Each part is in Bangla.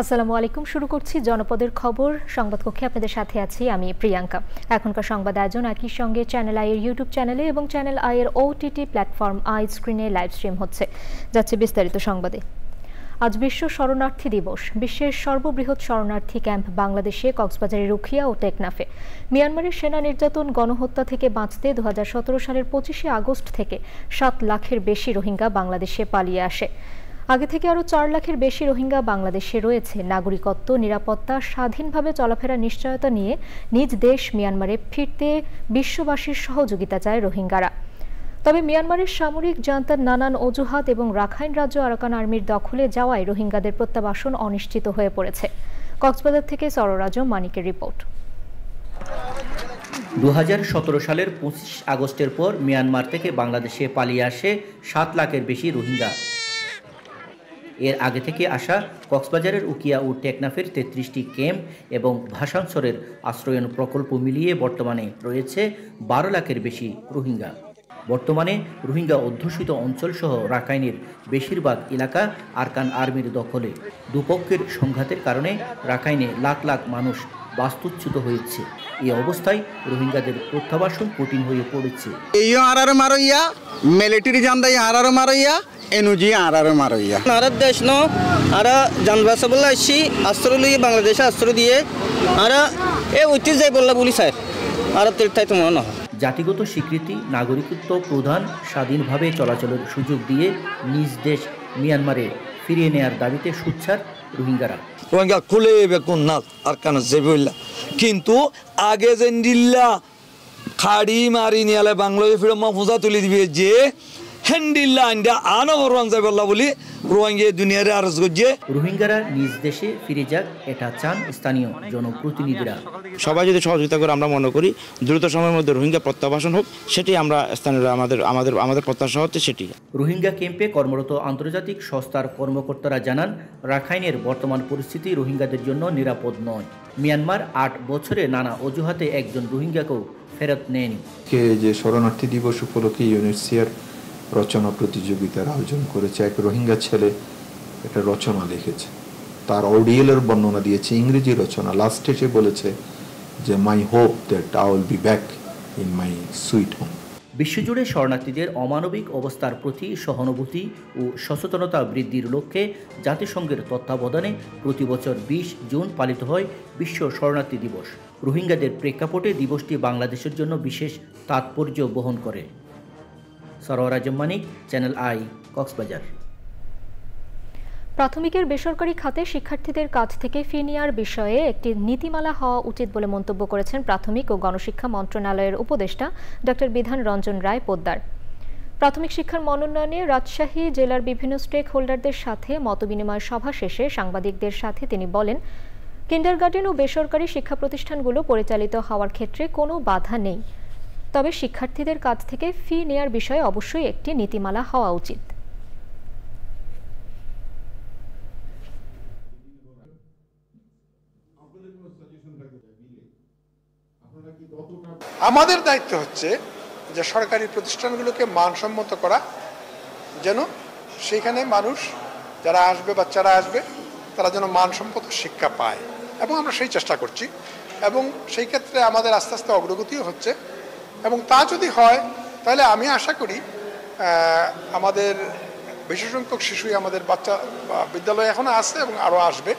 আসসালামু আলাইকুম। শুরু করছি জনপদের খবর। সংবাদ কক্ষে আপনাদের সাথে আছি আমি প্রিয়াঙ্কা। এখনকার সংবাদ আয়োজন একই সঙ্গে চ্যানেল আই এর ইউটিউব চ্যানেলে এবং চ্যানেল আই এর ওটিটি প্ল্যাটফর্ম আই স্ক্রিনে লাইভ স্ট্রিম হচ্ছে। যাচ্ছে বিস্তারিত সংবাদে। আজ বিশ্ব শরণার্থী দিবস। বিশ্বের সর্ববৃহৎ শরণার্থী ক্যাম্প বাংলাদেশে কক্সবাজারের রুখিয়া ও টেকনাফে। মিয়ানমারের সেনা নির্যাতন গণহত্যা থেকে বাঁচতে 2017 সালের 25শে আগস্ট থেকে 7 লাখের বেশি রোহিঙ্গা বাংলাদেশে পালিয়ে আসে। আগে থেকে আরও 4 লাখের বেশি রোহিঙ্গা বাংলাদেশে রয়েছে। নাগরিকত্ব, নিরাপত্তা, স্বাধীনভাবে চলাফেরা নিশ্চয়তা নিয়ে নিজ দেশ মিয়ানমারে ফিরতে বিশ্ববাসীর সহযোগিতা চায় রোহিঙ্গারা। তবে মিয়ানমারের সামরিক জান্তার নানান অজুহাত এবং রাখাইন রাজ্য আরাকান আর্মির দখলে যাওয়ায় রোহিঙ্গাদের প্রত্যাবাসন অনিশ্চিত হয়ে পড়েছে। কক্সবাজার থেকে সররাজ মানিকের রিপোর্ট। 2017 সালের 25 আগস্টের পর মিয়ানমার থেকে বাংলাদেশে পালিয়ে আসে 7 লাখের বেশি রোহিঙ্গা। এর আগে থেকে আসা কক্সবাজারের উকিয়া ও টেকনাফের 33টি ক্যাম্প এবং ভাসানচরের আশ্রয়ন প্রকল্প মিলিয়ে বর্তমানে রয়েছে 12 লাখের বেশি রোহিঙ্গা। বর্তমানে রোহিঙ্গা অধ্যুষিত অঞ্চলসহ রাখাইনের বেশিরভাগ এলাকা আরাকান আর্মির দখলে। দুপক্ষের সংঘাতের কারণে রাখাইনে লাখ লাখ মানুষ বাস্তুচ্যুত হয়েছে। এই অবস্থায় রোহিঙ্গাদের প্রত্যাবাসন কঠিন হয়ে পড়েছে। এই আরার মারইয়া মিলিটারি জান্দাই আরার মারইয়া এনুজি আরার মারইয়া আরার দেশ ন আরা জানবাসা বললা আসি আশ্রয় বাংলাদেশে আশ্রয় দিয়ে আরা এ ঐতিহ্য বললা বলি স্যার আরব তীর্থায় তোমার না। জাতিগত স্বীকৃতি, নাগরিকত্ব প্রদান, স্বাধীনভাবে চলাচলের সুযোগ দিয়ে নিজ দেশ মিয়ানমারে ফিরিয়ে নেয়ার দাবিতে সোচ্চার রোহিঙ্গারা। রোহিঙ্গা খুলে বেকুন না আর কেন জেবইল্লা কিন্তু আগে যে নিল্লা খাড়ি মারি নিয়ালে বাংলায় ফিরে মফুজা তুলি দিবে যে হেন্ডিল্লা আন্ডা আনো রোয়াং যাইবল্লা বলি রোহিঙ্গা দুনিয়ারে আরজ করছে। রোহিঙ্গারা নিজ দেশে ফিরে যাক, এটা চান স্থানীয় জনপ্রতিনিধিরা। সবাই যদি সহযোগিতা করে আমরা মনে করি দ্রুত সময়ের মধ্যে রোহিঙ্গা প্রত্যাবাসন হোক, সেটি আমরা স্থানীয়রা আমাদের প্রত্যাশা হচ্ছে সেটি। রোহিঙ্গা ক্যাম্পে কর্মরত আন্তর্জাতিক সংস্থার কর্মকর্তারা জানান, রাখাইনের বর্তমান পরিস্থিতি রোহিঙ্গাদের জন্য নিরাপদ নয়। মিয়ানমার 8 বছরে নানা অজুহাতে একজন রোহিঙ্গাকেও ফেরত নেয়নি। যে শরণার্থী দিবস উপলক্ষে ইউএনএইচসিআর রচনা প্রতিযোগিতার আয়োজন করেছে। এক রোহিঙ্গা ছেলে একটা রচনা লিখেছে, তার অডিয়েলের বর্ণনা দিয়েছে, ইংরেজি রচনা। লাস্টে সে বলেছে যে my hope that I will be back in my sweet home. বিশ্বজুড়ে শরণার্থীদের অমানবিক অবস্থার প্রতি সহানুভূতি ও সচেতনতা বৃদ্ধির লক্ষ্যে জাতিসংঘের তত্ত্বাবধানে প্রতি বছর 20 জুন পালিত হয় বিশ্ব শরণার্থী দিবস। রোহিঙ্গাদের প্রেক্ষাপটে দিবসটি বাংলাদেশের জন্য বিশেষ তাৎপর্য বহন করে। সররাজ মানিক, চ্যানেল আই, কক্সবাজার। প্রাথমিকের বেসরকারি খাতে শিক্ষার্থীদের কাছ থেকে ফি নেওয়ার বিষয়ে একটি নীতিমালা হওয়া উচিত বলে মন্তব্য করেছেন প্রাথমিক ও গণশিক্ষা মন্ত্রণালয়ের উপদেষ্টা ডক্টর বিধান রঞ্জন রায় পোদ্দার। প্রাথমিক শিক্ষার মনোনয়নে রাজশাহী জেলার বিভিন্ন স্টেক হোল্ডারদের সাথে মতবিনিময় সভা শেষে সাংবাদিকদের সাথে তিনি বলেন, কিন্ডারগার্টেন ও বেসরকারি শিক্ষা প্রতিষ্ঠানগুলো পরিচালিত হওয়ার ক্ষেত্রে কোনো বাধা নেই, তবে শিক্ষার্থীদের কাছ থেকে ফি নেয়ার বিষয়ে অবশ্যই একটি নীতিমালা হওয়া উচিত। আমাদের দায়িত্ব হচ্ছে যে সরকারি প্রতিষ্ঠানগুলোকে মানসম্মত করা, যেন সেখানে মানুষ যারা আসবে, বাচ্চারা আসবে, তারা যেন মানসম্মত শিক্ষা পায়, এবং আমরা সেই চেষ্টা করছি এবং সেই ক্ষেত্রে আমাদের আস্তে আস্তে অগ্রগতিও হচ্ছে। এবং তা যদি হয় তাহলে আমি আশা করি আমাদের বেশি সংখ্যক শিশুই আমাদের বাচ্চা বিদ্যালয়ে এখনো আছে এবং আরও আসবে।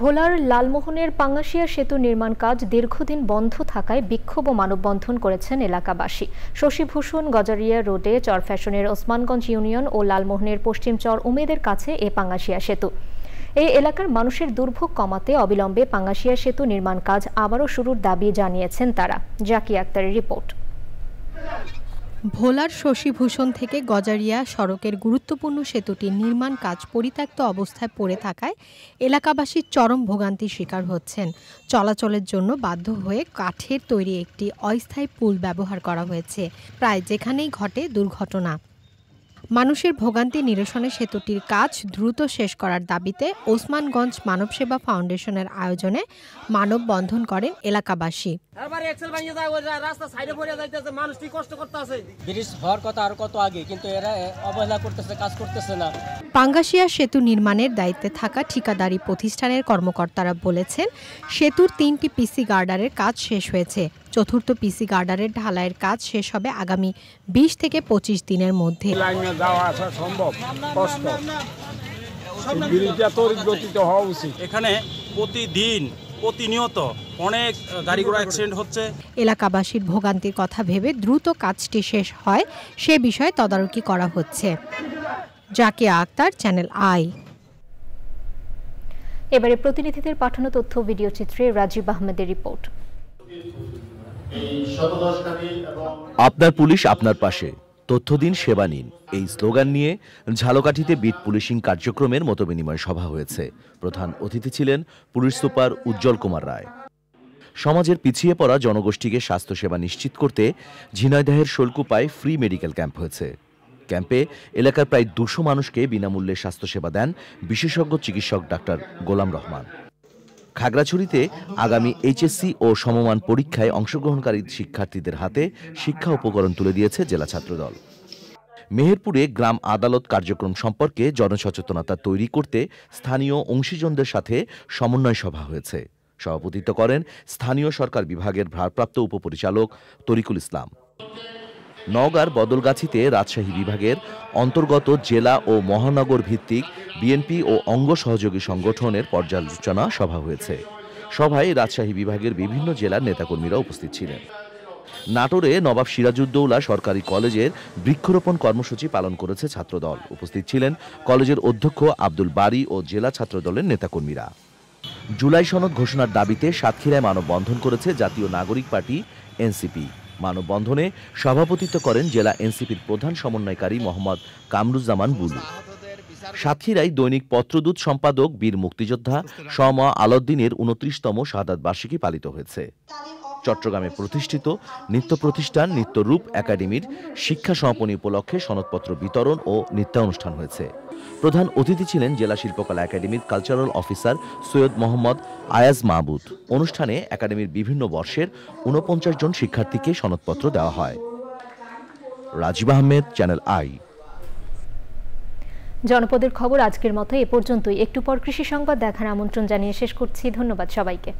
ভোলার লালমোহনের পাঙ্গাশিয়া সেতু নির্মাণ কাজ দীর্ঘদিন বন্ধ থাকায় বিক্ষোভ ও মানববন্ধন করেছেন এলাকাবাসী। শশীভূষণ গজারিয়া রোডে চরফ্যাশনের ওসমানগঞ্জ ইউনিয়ন ও লালমোহনের পশ্চিম চর উমেদের কাছে এ পাঙ্গাশিয়া সেতু। এই এলাকার মানুষের দুর্ভোগ কমাতে অবিলম্বে পাঙ্গাশিয়া সেতু নির্মাণ কাজ আবারও শুরুর দাবি জানিয়েছেন তারা। জাকি আক্তারের রিপোর্ট। ভোলার শশীভূষণ থেকে গজারিয়া সড়কের গুরুত্বপূর্ণ সেতুটির নির্মাণ কাজ পরিত্যক্ত অবস্থায় পড়ে থাকায় এলাকাবাসী চরম ভোগান্তির শিকার হচ্ছেন। চলাচলের জন্য বাধ্য হয়ে কাঠের তৈরি একটি অস্থায়ী পুল ব্যবহার করা হয়েছে, প্রায় যেখানেই ঘটে দুর্ঘটনা। মানুষের ভোগান্তি নিরসনে সেতুটির কাজ দ্রুত শেষ করার দাবিতে ওসমানগঞ্জ মানব সেবা ফাউন্ডেশনের আয়োজনে মানববন্ধন করেন এলাকাবাসী। ব্রিজ হওয়ার কথা আর কত আগে, কিন্তু এরা অবহেলা করতেছে, কাজ করতেছে না। পাঙ্গাশিয়া সেতু নির্মাণের দায়িত্বে থাকা ঠিকাদারি প্রতিষ্ঠানের কর্মকর্তারা বলেছেন, সেতুর 3টি পিসি গার্ডারের কাজ শেষ হয়েছে। চতুর্থ পিসি গার্ডারের ঢালাইয়ের কাজ শেষ হবে আগামী 20 থেকে 25 দিনের মধ্যে। যাওয়া আসা সম্ভব কষ্ট, ব্রিজটা তড়িৎ গতিতে হওয়া উচিত। এখানে প্রতিনিয়ত অনেক গাড়ি ঘোড়া অ্যাক্সিডেন্ট হচ্ছে। এলাকাবাসীর ভোগান্তির কথা ভেবে দ্রুত কাজটি শেষ হয় সে বিষয়ে তদারকি করা হচ্ছে। Zakia Akter, channel I. এবারে প্রতিনিধিদের পাঠানো তথ্য ভিডিও চিত্রে রাজীব আহমেদের রিপোর্ট। আপনার পুলিশ আপনার পাশে, তথ্য দিন, সেবা নিন, এই স্লোগান নিয়ে ঝালকাঠিতে বিট পুলিশিং কার্যক্রমের মতবিনিময় সভা হয়েছে। প্রধান অতিথি ছিলেন পুলিশ সুপার উজ্জ্বল কুমার রায়। সমাজের পিছিয়ে পড়া জনগোষ্ঠীকে স্বাস্থ্যসেবা নিশ্চিত করতে ঝিনাইদহের শোলকুপায় ফ্রি মেডিকেল ক্যাম্প হয়েছে। ক্যাম্পে এলাকার প্রায় 200 মানুষকে বিনামূল্যে স্বাস্থ্যসেবা দেন বিশেষজ্ঞ চিকিৎসক ডাক্তার গোলাম রহমান। খাগড়াছড়িতে আগামী এইচএসসি ও সমমান পরীক্ষায় অংশগ্রহণকারী শিক্ষার্থীদের হাতে শিক্ষা উপকরণ তুলে দিয়েছে জেলা ছাত্রদল। মেহেরপুরে গ্রাম আদালত কার্যক্রম সম্পর্কে জনসচেতনতা তৈরি করতে স্থানীয় অংশীজনদের সাথে সমন্বয় সভা হয়েছে। সভাপতিত্ব করেন স্থানীয় সরকার বিভাগের ভারপ্রাপ্ত উপপরিচালক তরিকুল ইসলাম। নওগাঁর বদলগাছিতে রাজশাহী বিভাগের অন্তর্গত জেলা ও মহানগর ভিত্তিক বিএনপি ও অঙ্গ সহযোগী সংগঠনের পর্যালোচনা সভা হয়েছে। সভায় রাজশাহী বিভাগের বিভিন্ন জেলার নেতাকর্মীরা উপস্থিত ছিলেন। নাটোরে নবাব সিরাজউদ্দৌলা সরকারি কলেজের বৃক্ষরোপণ কর্মসূচি পালন করেছে ছাত্রদল। উপস্থিত ছিলেন কলেজের অধ্যক্ষ আব্দুল বারী ও জেলা ছাত্রদলের নেতাকর্মীরা। জুলাই সনদ ঘোষণার দাবিতে সাতক্ষীরায় মানববন্ধন করেছে জাতীয় নাগরিক পার্টি এনসিপি। মানববন্ধনে সভাপতিত্ব করেন জেলা এনসিপির প্রধান সমন্বয়কারী মোহাম্মদ কামরুজ্জামান বুলু। সাতক্ষীরায় দৈনিক পত্রদূত সম্পাদক বীর মুক্তিযোদ্ধা শমা আলাউদ্দিনের 29তম শাহাদাত বার্ষিকী পালিত হয়েছে। চট্টগ্রামে প্রতিষ্ঠিত নৃত্য প্রতিষ্ঠান নৃত্যরূপ একাডেমির শিক্ষা সমাপনী উপলক্ষে সনদপত্র বিতরণ ও নৃত্যানুষ্ঠান হয়েছে। প্রধান অতিথি ছিলেন জেলা শিল্পকলা একাডেমির কালচারাল অফিসার সৈয়দ মোহাম্মদ আয়াজ মাহবুদ। অনুষ্ঠানে একাডেমির বিভিন্ন বর্ষের 49 জন শিক্ষার্থীকে সনদপত্র দেওয়া হয়। Rajib Ahmed, channel I. জনপদের খবর আজকের মতো এ পর্যন্তই। একটু পর কৃষি সংবাদ দেখার আমন্ত্রণ জানিয়ে শেষ করছি। ধন্যবাদ সবাইকে।